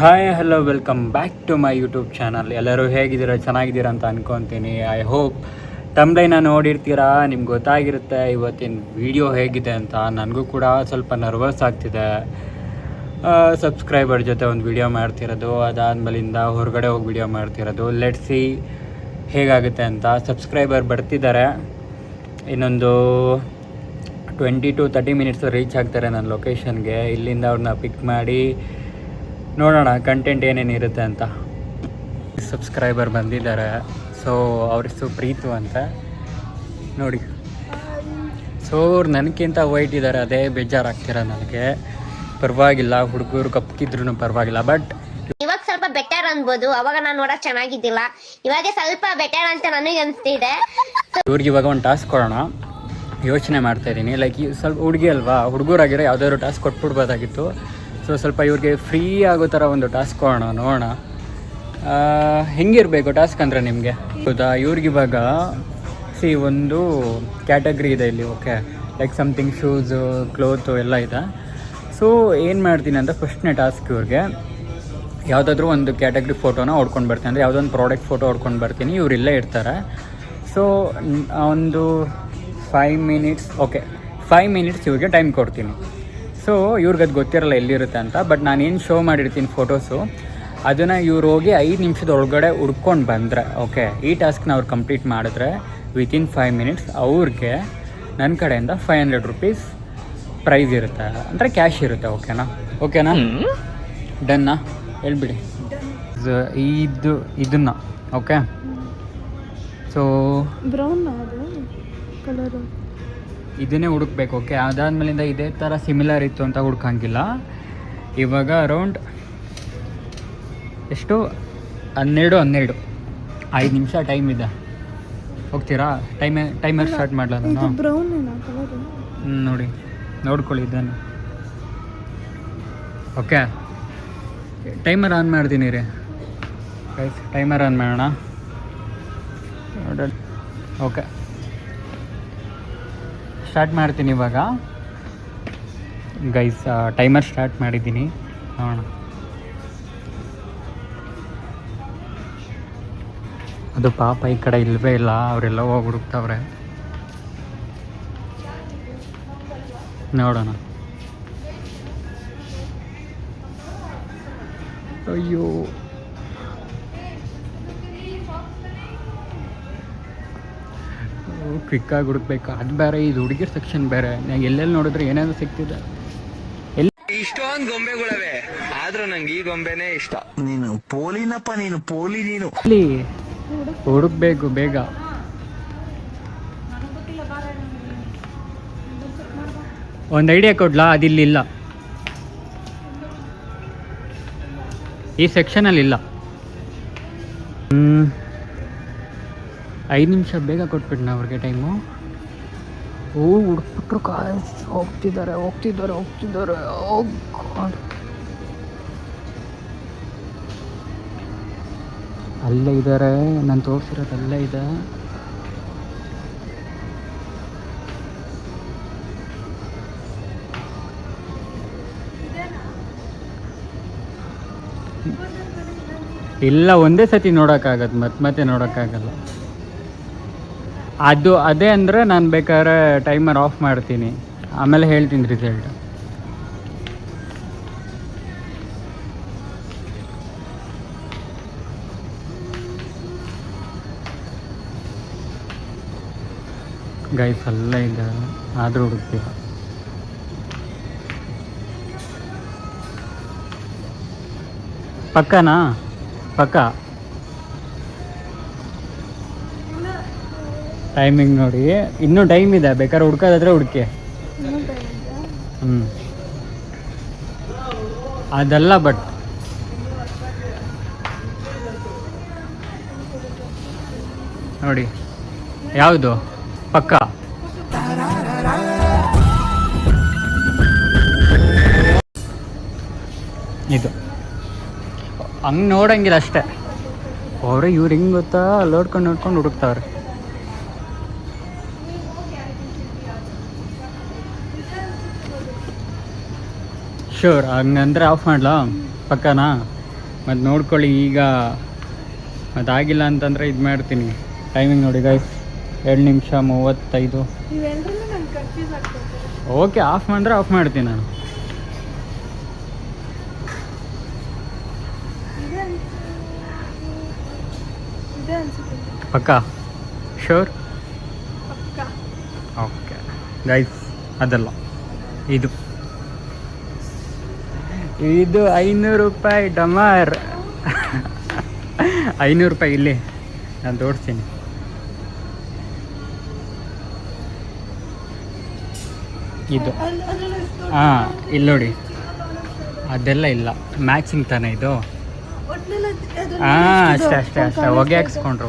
Hi hello welcome back to my YouTube channel. ಎಲ್ಲರೂ ಹೇಗಿದ್ದೀರಾ, ಚೆನ್ನಾಗಿದ್ದೀರಾ ಅಂತ ಅನ್ಕೊತೀನಿ. ಐ ಹೋಪ್ ತಮ್ಲೈನ ನೋಡಿರ್ತೀರಾ, ನಿಮ್ಗೆ ಗೊತ್ತಾಗಿರುತ್ತೆ ಇವತ್ತಿನ ವಿಡಿಯೋ ಹೇಗಿದೆ ಅಂತ. ನನಗೂ ಕೂಡ ಸ್ವಲ್ಪ ನರ್ವಸ್ ಆಗ್ತಿದೆ. ಸಬ್ಸ್ಕ್ರೈಬರ್ ಜೊತೆ ಒಂದು ವಿಡಿಯೋ ಮಾಡ್ತಿರೋದು, ಅದಾದಮೇಲಿಂದ ಹೊರಗಡೆ ಹೋಗಿ ವಿಡಿಯೋ ಮಾಡ್ತಿರೋದು. ಲೆಟ್ಸ್ ಸಿ ಹೇಗಾಗುತ್ತೆ ಅಂತ. ಸಬ್ಸ್ಕ್ರೈಬರ್ ಬರ್ತಿದ್ದಾರೆ, ಇನ್ನೊಂದು 20 to 30 ಮಿನಿಟ್ಸ್ ರೀಚ್ ಆಗ್ತಾರೆ ನನ್ನ ಲೊಕೇಶನ್ಗೆ. ಇಲ್ಲಿಂದ ಅವ್ರನ್ನ ಪಿಕ್ ಮಾಡಿ ನೋಡೋಣ ಕಂಟೆಂಟ್ ಏನೇನಿರುತ್ತೆ ಅಂತ. ಸಬ್ಸ್ಕ್ರೈಬರ್ ಬಂದಿದ್ದಾರೆ, ಸೊ ಅವ್ರ ಪ್ರೀತು ಅಂತ ನೋಡಿ. ಸೊ ಅವ್ರು ನನಗಿಂತ ವೈಟ್ ಇದ್ದಾರೆ, ಅದೇ ಬೇಜಾರಾಗ್ತಿರ ನನಗೆ. ಪರವಾಗಿಲ್ಲ, ಹುಡುಗರು ಕಪ್ಕಿದ್ರು ಪರವಾಗಿಲ್ಲ, ಬಟ್ ಇವಾಗ ಸ್ವಲ್ಪ ಬೆಟರ್ ಅನ್ಬೋದು. ಅವಾಗ ನಾನು ನೋಡಕ್ ಚೆನ್ನಾಗಿದ್ದಿಲ್ಲ, ಇವಾಗ ಸ್ವಲ್ಪ ಬೆಟರ್ ಅಂತ ನನಗೆ ಅನಿಸ್ತಿದೆ. ಇವ್ರಿಗೆ ಇವಾಗ ಒಂದು ಟಾಸ್ಕ್ ಕೊಡೋಣ ಯೋಚನೆ ಮಾಡ್ತಾ ಇದ್ದೀನಿ. ಲೈಕ್ ಸ್ವಲ್ಪ ಹುಡುಗಿ ಅಲ್ವಾ, ಹುಡುಗರಾಗಿರೋ ಯಾವುದಾದ್ರು ಟಾಸ್ಕ್ ಕೊಟ್ಬಿಡ್ಬೋದಾಗಿತ್ತು. ಸೊ ಸ್ವಲ್ಪ ಇವ್ರಿಗೆ ಫ್ರೀ ಆಗೋ ಥರ ಒಂದು ಟಾಸ್ಕ್ ಕೊಡೋಣ, ನೋಡೋಣ ಹೆಂಗಿರಬೇಕು ಟಾಸ್ಕ್ ಅಂದರೆ ನಿಮಗೆ. ಹೌದಾ, ಇವ್ರಿಗಿವಾಗ ಒಂದು ಕ್ಯಾಟಗ್ರಿ ಇದೆ ಇಲ್ಲಿ, ಓಕೆ. ಲೈಕ್ ಸಮಥಿಂಗ್ ಶೂಸು, ಕ್ಲೋತು ಎಲ್ಲ ಇದೆ. ಸೊ ಏನು ಮಾಡ್ತೀನಿ ಅಂತ ಫಸ್ಟ್ನೇ ಟಾಸ್ಕ್ ಇವ್ರಿಗೆ ಯಾವುದಾದ್ರೂ ಒಂದು ಕ್ಯಾಟಗ್ರಿ ಫೋಟೋನ ಹೊಡ್ಕೊಂಡು ಬರ್ತೀನಿ, ಅಂದರೆ ಯಾವುದೋ ಒಂದು ಪ್ರಾಡಕ್ಟ್ ಫೋಟೋ ಹೊಡ್ಕೊಂಡು ಬರ್ತೀನಿ. ಇವ್ರು ಇಲ್ಲೇ ಇರ್ತಾರೆ. ಸೊ ಒಂದು 5 ಮಿನಿಟ್ಸ್, ಓಕೆ 5 ಮಿನಿಟ್ಸ್ ಇವ್ರಿಗೆ ಟೈಮ್ ಕೊಡ್ತೀನಿ. ಸೊ ಇವ್ರಿಗೆ ಅದು ಗೊತ್ತಿರಲ್ಲ ಎಲ್ಲಿರುತ್ತೆ ಅಂತ, ಬಟ್ ನಾನೇನು ಶೋ ಮಾಡಿರ್ತೀನಿ ಫೋಟೋಸು, ಅದನ್ನು ಇವ್ರು ಹೋಗಿ 5 ನಿಮಿಷದ ಒಳಗಡೆ ಹುಡ್ಕೊಂಡು ಬಂದರೆ, ಓಕೆ, ಈ ಟಾಸ್ಕ್ನ ಅವ್ರು ಕಂಪ್ಲೀಟ್ ಮಾಡಿದ್ರೆ ವಿತಿನ್ 5 ಮಿನಿಟ್ಸ್ ಅವ್ರಿಗೆ ನನ್ನ ಕಡೆಯಿಂದ 500 ರೂಪೀಸ್ ಪ್ರೈಸ್ ಇರುತ್ತೆ, ಅಂದರೆ ಕ್ಯಾಶ್ ಇರುತ್ತೆ. ಓಕೆನಾ ಡನ್ನಾ ಹೇಳ್ಬಿಡಿ ಇದನ್ನು. ಓಕೆ, ಸೊ ಬ್ರೌನ್ ಕಲರು ಇದನ್ನೇ ಹುಡುಕ್ಬೇಕು. ಓಕೆ, ಅದಾದಮೇಲಿಂದ ಇದೇ ಥರ ಸಿಮಿಲರ್ ಇತ್ತು ಅಂತ ಹುಡ್ಕಂಗಿಲ್ಲ. ಇವಾಗ ಅರೌಂಡ್ ಎಷ್ಟು 12 5 ನಿಮಿಷ ಟೈಮ್ ಇದೆ. ಹೋಗ್ತೀರಾ? ಟೈಮರ್ ಸ್ಟಾರ್ಟ್ ಮಾಡಲ ನಾನು? ಬ್ರೌನ್ ಕಲರು ನೋಡಿ, ನೋಡ್ಕೊಳ್ಳಿ ಇದನ್ನು. ಓಕೆ, ಟೈಮರ್ ಆನ್ ಮಾಡ್ತೀನಿ ರೀ ಗೈಸ್. ಟೈಮರ್ ಆನ್ ಮಾಡೋಣ. ಓಕೆ, ಸ್ಟಾರ್ಟ್ ಮಾಡ್ತೀನಿ ಇವಾಗ ಗೈಸ್. ಟೈಮರ್ ಸ್ಟಾರ್ಟ್ ಮಾಡಿದ್ದೀನಿ, ನೋಡೋಣ. ಅದು ಪಾಪ ಈ ಕಡೆ ಇಲ್ಲವೇ ಇಲ್ಲ, ಅವರೆಲ್ಲ ಹೋಗಿ ಹುಡುಕ್ತವ್ರೆ. ನೋಡೋಣ. ಅಯ್ಯೋ, ಕ್ವಿಕ್ಕಾಗಿ ಹುಡುಕ್ಬೇಕು. ಅದು ಬೇರೆ, ಇದು ಹುಡುಗಿರ್ ಸೆಕ್ಷನ್ ಬೇರೆ. ಎಲ್ಲೆಲ್ಲಿ ನೋಡಿದ್ರೆ ಏನೇನು ಸಿಗ್ತಿದೆ. ಇಷ್ಟೊಂದು ಗೊಂಬೆಗಳವೆ, ಆದ್ರೂ ನಂಗೆ ಈ ಗೊಂಬೆನೇ ಇಷ್ಟ. ನೀನು ಪೋಲಿನಪ್ಪ, ನೀನು ಪೋಲಿ. ನೀನು ಅಲ್ಲಿ ಹುಡುಕ್ಬೇಕು ಬೇಗ. ಒಂದು ಐಡಿಯಾ ಕೊಡ್ಲಾ? ಅದಿಲ್ಲ, ಈ ಸೆಕ್ಷನಲ್ಲಿ ಇಲ್ಲ. 5 ನಿಮಿಷ ಬೇಗ ಕೊಟ್ಬಿಟ್ಟು ಅವ್ರಿಗೆ ಟೈಮು. ಹುಡುಕ್ಬಿಟ್ರು, ಹೋಗ್ತಿದ್ದಾರೆ. ಅಲ್ಲೇ ಇದ್ದಾರೆ, ನಾನು ತೋರಿಸಿರೋದು ಅಲ್ಲೇ ಇದೆ. ಇಲ್ಲ, ಒಂದೇ ಸತಿ ನೋಡೋಕ್ಕಾಗತ್ತೆ, ಮತ್ತೆ ನೋಡೋಕ್ಕಾಗಲ್ಲ. ಅದೇ ಅಂದರೆ ನಾನು ಬೇಕಾದ್ರೆ ಟೈಮರ್ ಆಫ್ ಮಾಡ್ತೀನಿ, ಆಮೇಲೆ ಹೇಳ್ತೀನಿ ರಿಸಲ್ಟ್. ಗೈಸ್ ಅಲ್ಲ ಇದೆ, ಆದರೂ ಹುಡುಕ್ತೀವಿ. ಪಕ್ಕನಾ? ಪಕ್ಕ ಟೈಮಿಂಗ್ ನೋಡಿ, ಇನ್ನೂ ಟೈಮ್ ಇದೆ. ಬೇಕಾದ್ರೆ ಹುಡ್ಕೋದಾದ್ರೆ ಹುಡುಕಿ. ಅದಲ್ಲ, ಬಟ್ ನೋಡಿ ಯಾವುದು ಪಕ್ಕ. ಇದು ಹಂಗೆ ನೋಡಂಗಿಲ್ಲ ಅಷ್ಟೇ. ಅವ್ರೆ ಇವ್ರು ಹಿಂಗೆ ಗೊತ್ತಾ, ನೋಡ್ಕೊಂಡು ಹುಡುಕ್ತಾವ್ರೆ. ಶ್ಯೂರ್, ಹಂಗಂದ್ರೆ ಆಫ್ ಮಾಡಲಾ? ಪಕ್ಕನಾ? ಮತ್ತು ನೋಡ್ಕೊಳ್ಳಿ ಈಗ ಅದಾಗಿಲ್ಲ ಅಂತಂದರೆ ಇದು ಮಾಡ್ತೀನಿ. ಟೈಮಿಂಗ್ ನೋಡಿ ಗೈಸ್, 2 ನಿಮಿಷ 35. ಇವೆಲ್ಲರಲ್ಲೂ ನಂಗೆ ಕನ್ಫ್ಯೂಸ್ ಆಗ್ತದೆ. ಓಕೆ, ಆಫ್ ಮಾಡಿದ್ರೆ ಆಫ್ ಮಾಡ್ತೀನಿ ನಾನು. ಇದೆ ಅನ್ಸುತ್ತೆ. ಪಕ್ಕಾ ಶೋರ್? ಪಕ್ಕ. ಓಕೆ ಗೈಸ್, ಅದಲ್ಲ ಇದು 500 ರೂಪಾಯಿ ಡಮಾರ್. 500 ರೂಪಾಯಿ ಇಲ್ಲಿ ನಾನು ತೋರಿಸ್ತೀನಿ. ಇದು ಹಾಂ, ಇಲ್ಲಿ ನೋಡಿ, ಅದೆಲ್ಲ ಇಲ್ಲ, ಮ್ಯಾಚಿಂಗ್ ತಾನೇ ಇದು. ಹಾಂ, ಅಷ್ಟೇ ಹೊಗೆ ಹಾಕ್ಸ್ಕೊಂಡ್ರು.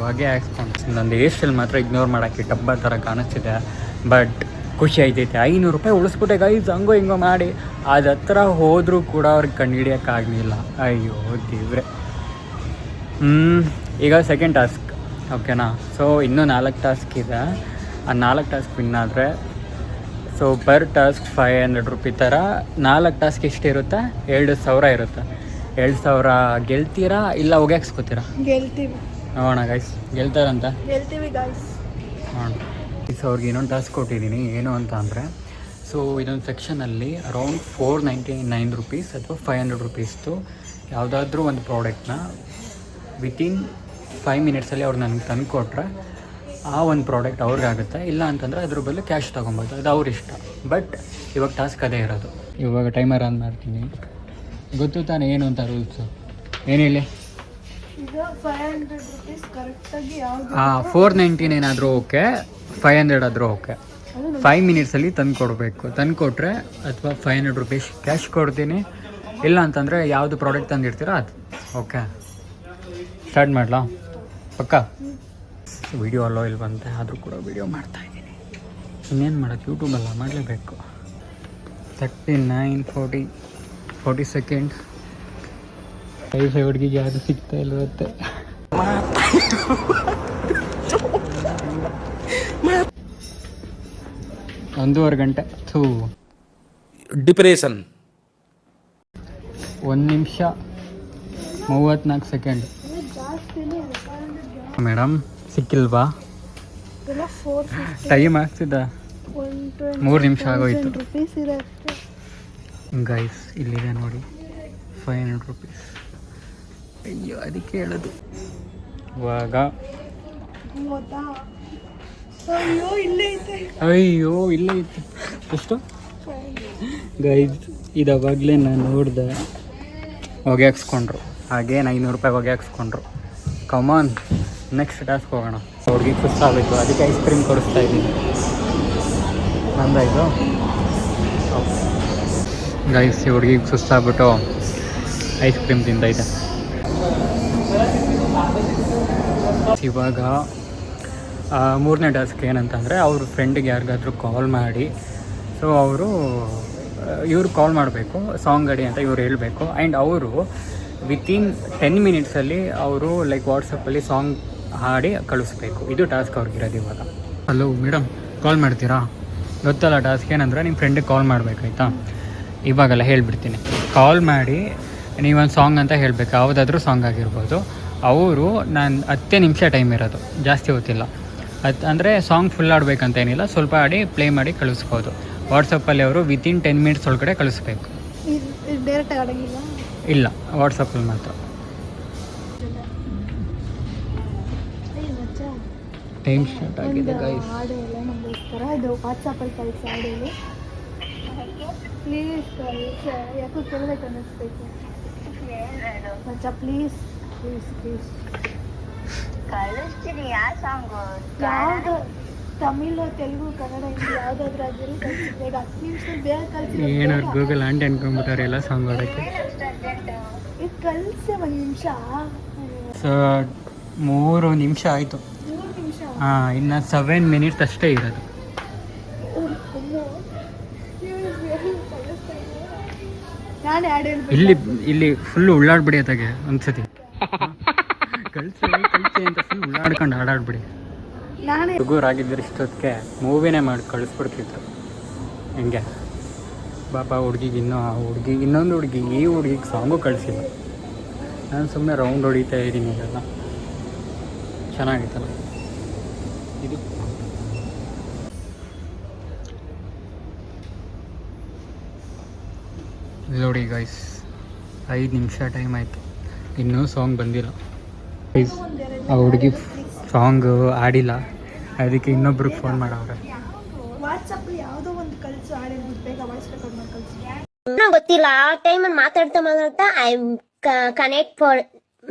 ನಂದು ಹೇರ್ಸ್ಟೈಲ್ ಮಾತ್ರ ಇಗ್ನೋರ್ ಮಾಡೋಕ್ಕೆ ಡಬ್ಬ ಥರ ಕಾಣಿಸ್ತಿದೆ, ಬಟ್ ಖುಷಿ ಆಯ್ತೈತೆ. 500 ರೂಪಾಯಿ ಉಳಿಸ್ಬಿಟ್ಟೆ ಗೈಸ್, ಹಂಗೋ ಹಿಂಗೋ ಮಾಡಿ. ಅದು ಹತ್ರ ಹೋದರೂ ಕೂಡ ಅವ್ರಿಗೆ ಕಂಡುಹಿಡಿಯೋಕ್ಕಾಗಲಿಲ್ಲ. ಅಯ್ಯೋ ದೇವ್ರೆ. ಈಗ ಸೆಕೆಂಡ್ ಟಾಸ್ಕ್, ಓಕೆನಾ? ಸೊ ಇನ್ನೂ 4 ಟಾಸ್ಕ್ ಇದೆ. ಆ 4 ಟಾಸ್ಕ್ ವಿನ್ ಆದರೆ ಸೊ ಪರ್ ಟಾಸ್ಕ್ 500 ರೂಪಾಯಿ ಥರ. 4 ಟಾಸ್ಕ್ ಎಷ್ಟಿರುತ್ತೆ? 2,000 ಇರುತ್ತೆ. 2,000 ಗೆಲ್ತೀರಾ ಇಲ್ಲ ಹೊಗೆ ಹಾಕ್ಸ್ಕೊತೀರಾ? ಗೆಲ್ತೀವಿ. ನೋಡೋಣ ಗೈಸ್, ಗೆಲ್ತಾರಂತ. ಗೆಲ್ತೀವಿ ಗೈಸ್. ನೋಡೋಣ. ಸೊ ಅವ್ರಿಗೆ ಇನ್ನೊಂದು ಟಾಸ್ಕ್ ಕೊಟ್ಟಿದ್ದೀನಿ. ಏನು ಅಂತ ಅಂದರೆ, ಸೊ ಇದೊಂದು ಸೆಕ್ಷನಲ್ಲಿ ಅರೌಂಡ್ 499 ರುಪೀಸ್ ಅಥವಾ 500 ರುಪೀಸ್ದು ಯಾವುದಾದ್ರೂ ಒಂದು ಪ್ರಾಡಕ್ಟ್ನ ವಿತಿನ್ 5 ಮಿನಿಟ್ಸಲ್ಲಿ ಅವ್ರು ನನಗೆ ತಂದು ಕೊಟ್ಟರೆ ಆ ಒಂದು ಪ್ರಾಡಕ್ಟ್ ಅವ್ರಿಗಾಗುತ್ತೆ. ಇಲ್ಲ ಅಂತಂದರೆ ಅದ್ರ ಬದಲು ಕ್ಯಾಶ್ ತೊಗೊಬೋದು, ಅದು ಅವ್ರ ಇಷ್ಟ. ಬಟ್ ಇವಾಗ ಟಾಸ್ಕ್ ಅದೇ ಇರೋದು. ಇವಾಗ ಟೈಮರ್ ಆನ್ ಮಾಡ್ತೀನಿ. ಗೊತ್ತು ತಾನೇ ಏನು ಅಂತ ರೂಲ್ಸು? ಏನು ಹೇಳಿ? ಈಗ 500 ರುಪೀಸ್ ಕರೆಕ್ಟಾಗಿ ಯಾವುದು? 499 ಆದರೂ ಓಕೆ, 500 ಆದರೂ ಓಕೆ. 5 ಮಿನಿಟ್ಸಲ್ಲಿ ತಂದು ಕೊಡಬೇಕು. ತಂದು ಕೊಟ್ಟರೆ ಅಥವಾ 500 ರುಪೀಸ್ ಕ್ಯಾಶ್ ಕೊಡ್ತೀನಿ. ಇಲ್ಲ ಅಂತಂದರೆ ಯಾವುದು ಪ್ರಾಡಕ್ಟ್ ತಂದಿರ್ತೀರೋ ಅದು. ಓಕೆ, ಸ್ಟಾರ್ಟ್ ಮಾಡಲಾ? ಪಕ್ಕ ವಿಡಿಯೋ ಅಲ್ಲೋ ಇಲ್ವಂತೆ, ಆದರೂ ಕೂಡ ವಿಡಿಯೋ ಮಾಡ್ತಾಯಿದ್ದೀನಿ. ಇನ್ನೇನು ಮಾಡೋದು, ಯೂಟ್ಯೂಬಲ್ಲ ಮಾಡಲೇಬೇಕು. 39 40 ಸೆಕೆಂಡ್. ವೈಫೈ ಹುಡುಗಿಗೆ ಯಾರು ಸಿಗ್ತಾ ಇಲ್ಲರುತ್ತೆ. 1.5 ಗಂಟೆ. ಡಿಪ್ರೆಷನ್. 1 ನಿಮಿಷ 34 ಸೆಕೆಂಡ್. ಮೇಡಮ್ ಸಿಕ್ಕಿಲ್ವಾ? ಟೈಮ್ ಆಗ್ತಿದ್ದ 3 ನಿಮಿಷ ಆಗೋಯ್ತು. ರುಪೀಸ್ ಇದೆ ಅಷ್ಟೇ ಗೈಸ್, ಇಲ್ಲಿದೆ ನೋಡಿ 500 ರುಪೀಸ್. ಅಯ್ಯೋ, ಅದಕ್ಕೆ ಹೇಳೋದು. ಇವಾಗ ಅಯ್ಯೋ ಇಲ್ಲೇ ಐತೆ. ಎಷ್ಟು ಗೈಸ್? ಇದು ಅವಾಗಲೇ ನಾನು ನೋಡಿದೆ. ಹೊಗೆ ಹಾಕ್ಸ್ಕೊಂಡ್ರು, ಹಾಗೆ 500 ರೂಪಾಯಿ ಹೊಗೆ ಹಾಕ್ಸ್ಕೊಂಡ್ರು. ಕಮಾನ್, ನೆಕ್ಸ್ಟ್ ಟಾಸ್ಕ್ ಹೋಗೋಣ. ಹುಡುಗಿಗೆ ಸುಸ್ತಾಗಬೇಕು, ಅದಕ್ಕೆ ಐಸ್ ಕ್ರೀಮ್ ಕೊಡಿಸ್ತಾ ಇದ್ದೀನಿ. ಬಂದಾಯಿತು ಗೈಸ್. ಈ ಹುಡುಗಿಗೆ ಸುಸ್ತಾಗ್ಬಿಟ್ಟು ಐಸ್ ಕ್ರೀಮ್ ತಿಂದೈತೆ. ಇವಾಗ 3ನೇ ಟಾಸ್ಕ್ ಏನಂತಂದರೆ, ಅವ್ರ ಫ್ರೆಂಡಿಗೆ ಯಾರಿಗಾದ್ರೂ ಕಾಲ್ ಮಾಡಿ, ಸೊ ಇವ್ರು ಕಾಲ್ ಮಾಡಬೇಕು, ಸಾಂಗ್ ಅಡಿ ಅಂತ ಇವ್ರು ಹೇಳಬೇಕು. ಆ್ಯಂಡ್ ಅವರು ವಿತಿನ್ 10 ಮಿನಿಟ್ಸಲ್ಲಿ ಅವರು ಲೈಕ್ ವಾಟ್ಸಪ್ಪಲ್ಲಿ ಸಾಂಗ್ ಹಾಡಿ ಕಳಿಸ್ಬೇಕು. ಇದು ಟಾಸ್ಕ್ ಅವ್ರಿಗಿರೋದು ಇವಾಗ. ಹಲೋ ಮೇಡಮ್, ಕಾಲ್ ಮಾಡ್ತೀರಾ? ಗೊತ್ತಲ್ಲ ಟಾಸ್ಕ್ ಏನಂದರೆ, ನಿಮ್ಮ ಫ್ರೆಂಡಿಗೆ ಕಾಲ್ ಮಾಡಬೇಕಾಯ್ತಾ? ಇವಾಗೆಲ್ಲ ಹೇಳಿಬಿಡ್ತೀನಿ. ಕಾಲ್ ಮಾಡಿ ನೀವೊಂದು ಸಾಂಗ್ ಅಂತ ಹೇಳಬೇಕು, ಯಾವುದಾದ್ರೂ ಸಾಂಗ್ ಆಗಿರ್ಬೋದು. ಅವರು ನಾನು 10 ನಿಮಿಷ ಟೈಮ್ ಇರೋದು, ಜಾಸ್ತಿ ಹೊತ್ತಿಲ್ಲ. ಅಂದರೆ ಸಾಂಗ್ ಫುಲ್ ಆಡಬೇಕಂತ ಏನಿಲ್ಲ, ಸ್ವಲ್ಪ ಆಡಿ ಪ್ಲೇ ಮಾಡಿ ಕಳಿಸ್ಬೋದು. ವಾಟ್ಸಪ್ಪಲ್ಲಿ ಅವರು ವಿತಿನ್ 10 ಮಿನಿಟ್ಸ್ ಒಳಗಡೆ ಕಳಿಸ್ಬೇಕು. ಡೈರೆಕ್ಟ್ ಆಡಂಗಿಲ್ಲ? ಇಲ್ಲ, ವಾಟ್ಸಪ್ಪಲ್ಲಿ ಮಾತ್ರ. ಟೈಮ್ ಸ್ಟಾರ್ಟ್ ಆಗಿದೆ ಗೈಸ್. ಹಾಡು ಎಲ್ಲ ನಮಗೋಸ್ಕರ ಇದು ವಾಟ್ಸಪ್ಪಲ್ಲಿ ಕಳಿಸಿ ಹಾಡೇಳಿ ಪ್ಲೀಸ್. ಯಾಕೋ ಕೇಳಬೇಕು ಅನ್ನಿಸ್ಬೇಕು ಮಚ್ಚ, ಪ್ಲೀಸ್ ಪ್ಲೀಸ್ ಪ್ಲೀಸ್. ಕಳಿಸ್ತೀನಿ. ಯಾವ ಸಾಂಗು? ಯಾವುದು? ತಮಿಳು, ತೆಲುಗು, ಕನ್ನಡ, ಹಿಂದಿ ಯಾವುದಾದ್ರೂ ಆಗಿರೋ ಕಳಿಸಿ ಬೇಗ. 10 ನಿಮಿಷದಲ್ಲಿ ಬೇಗ ಕಳಿಸಿ. ಏನಾದ್ರು ಗೂಗಲ್ ಆಂಟಿ ಅನ್ಕೊಂಡ್ಬಿಟ್ಟಾರೆ ಎಲ್ಲ ಸಾಂಗ್ ಆಡೋಕ್ಕೆ. ಈಗ ಕಳಿಸಿ 1 ನಿಮಿಷ. ಸೊ 3 ನಿಮಿಷ ಆಯಿತು. 3 ನಿಮಿಷ? ಹಾಂ, ಇನ್ನು 7 ಮಿನಿಟ್ಸ್ ಅಷ್ಟೇ ಇರೋದು. ನಾನೇ ಹಾಡು ಹೇಳ್ಬೇಕು. ಇಲ್ಲಿ ಫುಲ್ಲು ಉಳ್ಳಾಡ್ಬಿಡಿ ಅದಾಗೆ ಒಂದ್ಸತಿ. ಕಳಿಸಿ ಅಂತ ಫುಲ್ ಉಳ್ಳಾಡ್ಕೊಂಡು ಆಡಾಡ್ಬಿಡಿ. ನಾನೇ ಹುಡುಗರಾಗಿದ್ದರೆ ಇಷ್ಟೊತ್ತಿಗೆ ಮೂವಿನೇ ಮಾಡಿ ಕಳಿಸ್ಬಿಡ್ತಿದ್ರು. ಹಿಂಗೆ ಪಾಪ ಹುಡುಗಿಗೆ ಇನ್ನೊಂದು ಹುಡುಗಿ ಈ ಹುಡುಗಿಗೆ ಸಾಂಗು ಕಳಿಸಿಲ್ಲ. ನಾನು ಸುಮ್ಮನೆ ರೌಂಡ್ ಹೊಡಿತಾ ಇದ್ದೀನಿ ಇದೆಲ್ಲ ಚೆನ್ನಾಗಿತ್ತಲ್ಲ ಇದು. ನೋಡಿ ಗೈಸ್ 5 ನಿಮಿಷ ಟೈಮ್ ಆಯಿತು, ಇನ್ನೂ ಸಾಂಗ್ ಬಂದಿಲ್ಲ ಗೈಸ್. ಆ ಹುಡುಗಿ ಸಾಂಗ್ ಆಡಿಲ್ಲ, ಅದಕ್ಕೆ ಇನ್ನೊಬ್ರಿಗೆ ಫೋನ್ ಮಾಡವ್ರೆ. ವಾಟ್ಸಪ್ ಯಾವುದೋ ಒಂದು ಕಳಿಸು ಆಡಿರ್ಬಿಟ್ಟು ಬೇಗ ವಾಯ್ಸ್ ರೆಕಾರ್ಡ್ ಮಾಡಿ ಕಳಿಸು. ಗೊತ್ತಿಲ್ಲ ಆ ಟೈಮಲ್ಲಿ ಮಾತಾಡ್ತಾ ಐ ಕನೆಕ್ಟ್ ಫಾರ್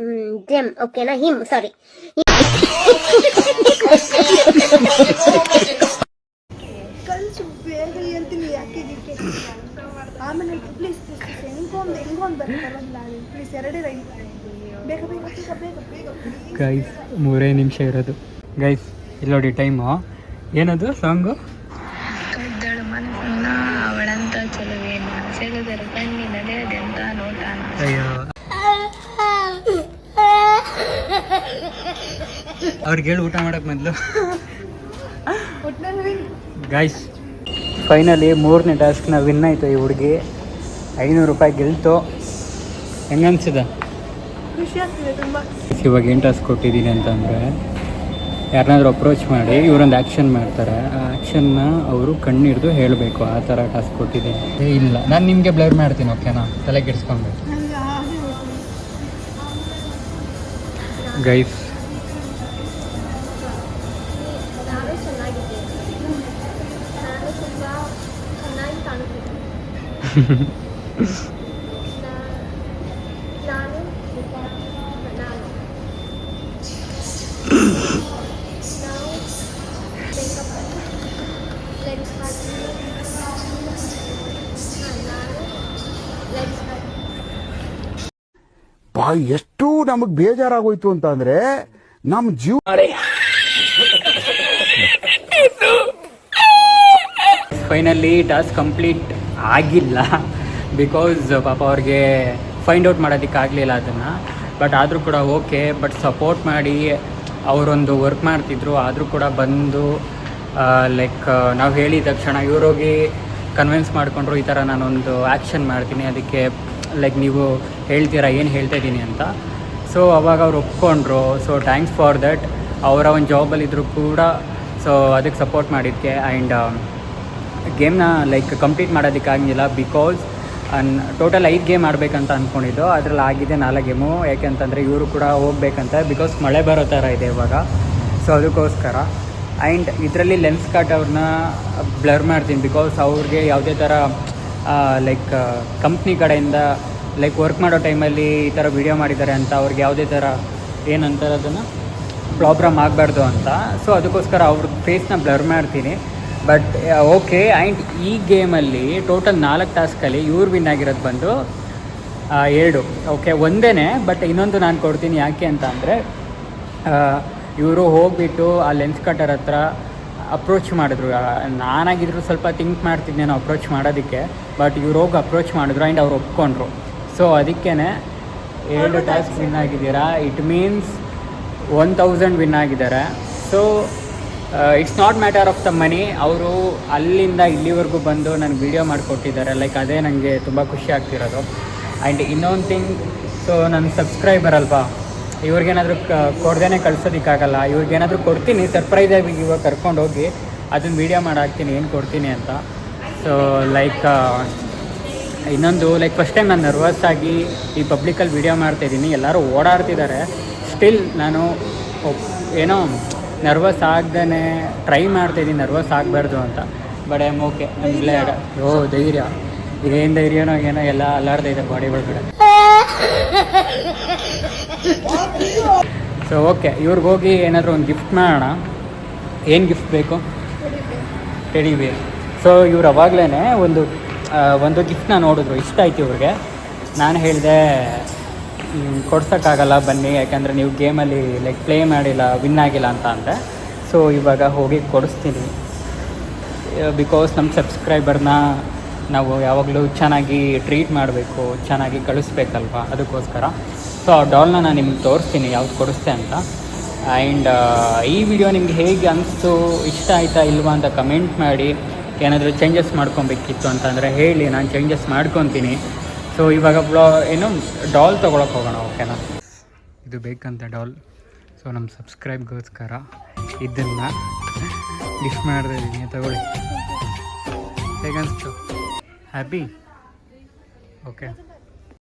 ಜೆಮ್ ಓಕೆನಾ ಹಿಮ್ ಸಾರಿ. ಕಳಿಸು ಬೇಗ ಹೇಳ್ತೀನಿ ಯಾಕೆ ಆಮೇಲೆ ಪ್ಲೀಸ್ ಹೆಂಗೊಂದು ಬರ್ತಾರಲ್ಲ ಪ್ಲೀಸ್ 2 ರೈಟ್ ಬೇಗ ಬೇಗ ಬೇಗ ಬೇಗ ಬೇಗ ಗೈಸ್ 3 ನಿಮಿಷ ಇರೋದು ಗೈಸ್. ಇಲ್ಲಿ ನೋಡಿ ಟೈಮು. ಏನದು ಸಾಂಗು? ಅವಳಂತ ಚೆಲುವೇನು ಸೆಳೆದರ ಕಣ್ಣಿನದೇ ಅದೆಂತ ನೋಟಾನ. ಅಯ್ಯೋ ಅವ್ರಿಗೆ ಹೇಳಿ ಊಟ ಮಾಡಕ್ಕೆ ಮೊದಲು. ಗೈಸ್ ಫೈನಲಿ 3ನೇ ಟಾಸ್ಕ್ನ ವಿನ್ ಆಯಿತು ಈ ಹುಡುಗಿ. 500 ರೂಪಾಯಿ ಗೆಲ್ತು. ಹೆಂಗನ್ಸಿದೆ? ಖುಷಿ ಆಗ್ತಿದೆ ತುಂಬ. ಇವಾಗ ಏನು ಟಾಸ್ಕ್ ಕೊಟ್ಟಿದ್ದೀನಿ ಅಂತಂದರೆ, ಯಾರನ್ನಾದ್ರೂ ಅಪ್ರೋಚ್ ಮಾಡಿ ಇವರೊಂದು ಆ್ಯಕ್ಷನ್ ಮಾಡ್ತಾರೆ, ಆ ಆ್ಯಕ್ಷನ್ನ ಅವರು ಕಣ್ಣಿಡ್ದು ಹೇಳಬೇಕು, ಆ ಥರ ಟಾಸ್ಕ್ ಕೊಟ್ಟಿದ್ದೀನಿ. ಇಲ್ಲ ನಾನು ನಿಮಗೆ ಬ್ಲರ್ ಮಾಡ್ತೀನಿ, ಓಕೆನಾ? ತಲೆ ಕೆಡಿಸ್ಕೊಬೇಕು ಗೈಸ್. ನಾನು ಚೆನ್ನಾಗಿದ್ದೀನಿ, ನಾನು ತುಂಬ ಚೆನ್ನಾಗಿ ಕಾಣುತ್ತಿದ್ದೆ, ನಾನು ನಾವು ಮೇಕಪ್ ಲೆನ್ಸ್ ಮಾಡ್ತೀನಿ, ನಾನು ಲೆನ್ಸ್ ಮಾಡ್ತೀನಿ. ಎಷ್ಟು ನಮಗ್ ಬೇಜಾರಾಗೋಯ್ತು ಅಂತ ಅಂದ್ರೆ ನಮ್ ಜೀವ. ಫೈನಲಿ ಟಾಸ್ಕ್ ಕಂಪ್ಲೀಟ್ ಆಗಿಲ್ಲ, ಬಿಕಾಸ್ ಪಾಪ ಅವ್ರಿಗೆ ಫೈಂಡ್ ಔಟ್ ಮಾಡೋದಕ್ಕಾಗಲಿಲ್ಲ ಅದನ್ನು. ಬಟ್ ಆದರೂ ಕೂಡ ಓಕೆ. ಬಟ್ ಸಪೋರ್ಟ್ ಮಾಡಿ ಅವರೊಂದು ವರ್ಕ್ ಮಾಡ್ತಿದ್ರು, ಆದರೂ ಕೂಡ ಬಂದು ಲೈಕ್ ನಾವು ಹೇಳಿದ ತಕ್ಷಣ ಇವರೋಗಿ ಕನ್ವಿನ್ಸ್ ಮಾಡಿಕೊಂಡ್ರು, ಈ ಥರ ನಾನೊಂದು ಆ್ಯಕ್ಷನ್ ಮಾಡ್ತೀನಿ, ಅದಕ್ಕೆ ಲೈಕ್ ನೀವು ಹೇಳ್ತೀರಾ ಏನು ಹೇಳ್ತಾ ಇದ್ದೀನಿ ಅಂತ. ಸೊ ಅವಾಗ ಅವ್ರು ಒಪ್ಕೊಂಡ್ರು. So thanks for that. ಅವರ ಒಂದು ಜಾಬಲ್ಲಿದ್ದರೂ ಕೂಡ ಸೊ ಅದಕ್ಕೆ ಸಪೋರ್ಟ್ ಮಾಡಿದ್ದಕ್ಕೆ. ಆ್ಯಂಡ್ ಗೇಮ್ನ ಲೈಕ್ ಕಂಪ್ಲೀಟ್ ಮಾಡೋದಕ್ಕಾಗಿಲ್ಲ, ಬಿಕಾಸ್ ಟೋಟಲ್ 5 ಗೇಮ್ ಆಡಬೇಕಂತ ಅಂದ್ಕೊಂಡಿದ್ದು, ಅದರಲ್ಲಿ ಆಗಿದೆ 4 ಗೇಮು. ಯಾಕೆಂತಂದರೆ ಇವರು ಕೂಡ ಹೋಗ್ಬೇಕಂತ, ಬಿಕಾಸ್ ಮಳೆ ಬರೋ ಥರ ಇದೆ ಇವಾಗ. ಸೊ ಅದಕ್ಕೋಸ್ಕರ. ಆ್ಯಂಡ್ ಇದರಲ್ಲಿ ಲೆನ್ಸ್ ಕಟ್ ಅವ್ರನ್ನ ಬ್ಲರ್ ಮಾಡ್ತೀನಿ, ಬಿಕಾಸ್ ಅವ್ರಿಗೆ ಯಾವುದೇ ಥರ ಲೈಕ್ ಕಂಪ್ನಿ ಕಡೆಯಿಂದ ಲೈಕ್ ವರ್ಕ್ ಮಾಡೋ ಟೈಮಲ್ಲಿ ಈ ಥರ ವಿಡಿಯೋ ಮಾಡಿದ್ದಾರೆ ಅಂತ ಅವ್ರಿಗೆ ಯಾವುದೇ ಥರ ಏನಂತಾರೆ ಅದನ್ನು ಪ್ರಾಬ್ಲಮ್ ಆಗಬಾರ್ದು ಅಂತ. ಸೊ ಅದಕ್ಕೋಸ್ಕರ ಅವ್ರ ಫೇಸ್ನ ಬ್ಲರ್ ಮಾಡ್ತೀನಿ. But okay. ಆ್ಯಂಡ್ ಈ ಗೇಮಲ್ಲಿ ಟೋಟಲ್ 4 ಟಾಸ್ಕಲ್ಲಿ ಇವ್ರು ವಿನ್ ಆಗಿರೋದು ಬಂದು 2. ಓಕೆ ಒಂದೇ. ಬಟ್ ಇನ್ನೊಂದು ನಾನು ಕೊಡ್ತೀನಿ. ಯಾಕೆ ಅಂತ ಅಂದರೆ ಇವರು ಹೋಗಿಬಿಟ್ಟು ಆ ಲೆನ್ಸ್ ಕಟರ್ ಹತ್ರ ಅಪ್ರೋಚ್ ಮಾಡಿದ್ರು. ನಾನಾಗಿದ್ರು ಸ್ವಲ್ಪ ಥಿಂಕ್ ಮಾಡ್ತಿದ್ದೇನೋ ಅಪ್ರೋಚ್ ಮಾಡೋದಕ್ಕೆ, ಬಟ್ ಇವ್ರು ಹೋಗಿ ಅಪ್ರೋಚ್ ಮಾಡಿದ್ರು ಆ್ಯಂಡ್ ಅವ್ರು ಒಪ್ಕೊಂಡ್ರು. ಸೊ ಅದಕ್ಕೇ 7 ಟಾಸ್ಕ್ ವಿನ್ ಆಗಿದ್ದೀರಾ. ಇಟ್ ಮೀನ್ಸ್ 1000 ವಿನ್ ಆಗಿದ್ದಾರೆ. So it's not matter of the money. ಅವರು ಅಲ್ಲಿಂದ ಇಲ್ಲಿವರೆಗೂ ಬಂದು ನನಗೆ ವೀಡಿಯೋ ಮಾಡಿಕೊಟ್ಟಿದ್ದಾರೆ. ಲೈಕ್ ಅದೇ ನನಗೆ ತುಂಬ ಖುಷಿ ಆಗ್ತಿರೋದು. ಆ್ಯಂಡ್ ಇನ್ನೊಂದು ಥಿಂಗ್, ಸೊ ನನ್ನ ಸಬ್ಸ್ಕ್ರೈಬರ್ ಅಲ್ವಾ, ಇವ್ರಿಗೇನಾದರೂ ಕೊಡ್ದೇ ಕಳ್ಸೋದಕ್ಕಾಗಲ್ಲ. ಇವ್ರಿಗೇನಾದರೂ ಕೊಡ್ತೀನಿ ಸರ್ಪ್ರೈಸಾಗಿ, ಇವಾಗ ಕರ್ಕೊಂಡೋಗಿ ಅದನ್ನು ವೀಡಿಯೋ ಮಾಡಾಕ್ತೀನಿ ಏನು ಕೊಡ್ತೀನಿ ಅಂತ. ಸೊ ಲೈಕ್ ಇನ್ನೊಂದು ಲೈಕ್ ಫಸ್ಟ್ ಟೈಮ್ ನಾನು ನರ್ವಸ್ ಆಗಿ ಈ ಪಬ್ಲಿಕಲ್ಲಿ ವೀಡಿಯೋ ಮಾಡ್ತಾಯಿದ್ದೀನಿ. ಎಲ್ಲರೂ ಓಡಾಡ್ತಿದ್ದಾರೆ, ಸ್ಟಿಲ್ ನಾನು ಏನೋ ನರ್ವಸ್ ಆಗ್ದೇ ಟ್ರೈ ಮಾಡ್ತಾಯಿದ್ದೀನಿ, ನರ್ವಸ್ ಆಗಬಾರ್ದು ಅಂತ. But I am okay. ನಮಗೆಲ್ಲ ಧೈರ್ಯ, ಇದೇನು ಧೈರ್ಯನೋ ಏನೋ ಎಲ್ಲ ಅಲ್ಲಾಡ್ತೈತೆ ಬಾಡಿ ಒಳಗಡೆ. ಸೊ ಓಕೆ, ಇವ್ರಿಗೆ ಹೋಗಿ ಏನಾದರೂ ಒಂದು ಗಿಫ್ಟ್ ಮಾಡೋಣ. ಏನು ಗಿಫ್ಟ್ ಬೇಕು? ಟೆಡಿ ಬೇರ್. ಸೊ ಇವ್ರು ಅವಾಗಲೇ ಒಂದು ಗಿಫ್ಟ್ನ ನೋಡಿದ್ರು, ಇಷ್ಟ ಆಯ್ತು ಇವ್ರಿಗೆ. ನಾನು ಹೇಳಿದೆ ಕೊಡ್ಸೋಕ್ಕಾಗಲ್ಲ ಬನ್ನಿ, ಯಾಕಂದರೆ ನೀವು ಗೇಮಲ್ಲಿ ಲೈಕ್ ಪ್ಲೇ ಮಾಡಿಲ್ಲ, ವಿನ್ ಆಗಿಲ್ಲ ಅಂತ ಅಂದೆ. ಸೊ ಇವಾಗ ಹೋಗಿ ಕೊಡಿಸ್ತೀನಿ, ಬಿಕಾಸ್ ನಮ್ಮ ಸಬ್ಸ್ಕ್ರೈಬರ್ನ ನಾವು ಯಾವಾಗಲೂ ಚೆನ್ನಾಗಿ ಟ್ರೀಟ್ ಮಾಡಬೇಕು, ಚೆನ್ನಾಗಿ ಕಳಿಸ್ಬೇಕಲ್ವ, ಅದಕ್ಕೋಸ್ಕರ. ಸೊ ಆ ಡಾಲ್ನ ನಾನು ನಿಮ್ಗೆ ತೋರಿಸ್ತೀನಿ ಯಾವ್ದು ಕೊಡಿಸ್ತೆ ಅಂತ. ಆ್ಯಂಡ್ ಈ ವಿಡಿಯೋ ನಿಮ್ಗೆ ಹೇಗೆ ಅನಿಸ್ತು, ಇಷ್ಟ ಆಯಿತಾ ಇಲ್ವಾ ಅಂತ ಕಮೆಂಟ್ ಮಾಡಿ. ಏನಾದರೂ ಚೇಂಜಸ್ ಮಾಡ್ಕೊಬೇಕಿತ್ತು ಅಂತಂದರೆ ಹೇಳಿ, ನಾನು ಚೇಂಜಸ್ ಮಾಡ್ಕೊತೀನಿ. ಸೊ ಇವಾಗ ಏನು ಡಾಲ್ ತೊಗೊಳಕ್ಕೆ ಹೋಗೋಣ, ಓಕೆನಾ? ಇದು ಬೇಕಂತ ಡಾಲ್. ಸೊ ನಮ್ಮ ಸಬ್ಸ್ಕ್ರೈಬ್ಗೋಸ್ಕರ ಇದನ್ನು ಗಿಫ್ಟ್ ಮಾಡಿದ್ದೀನಿ, ತಗೊಳ್ಳಿ. ಹೇಗನ್ನಿಸ್ತು? ಹ್ಯಾಪಿ? ಓಕೆ.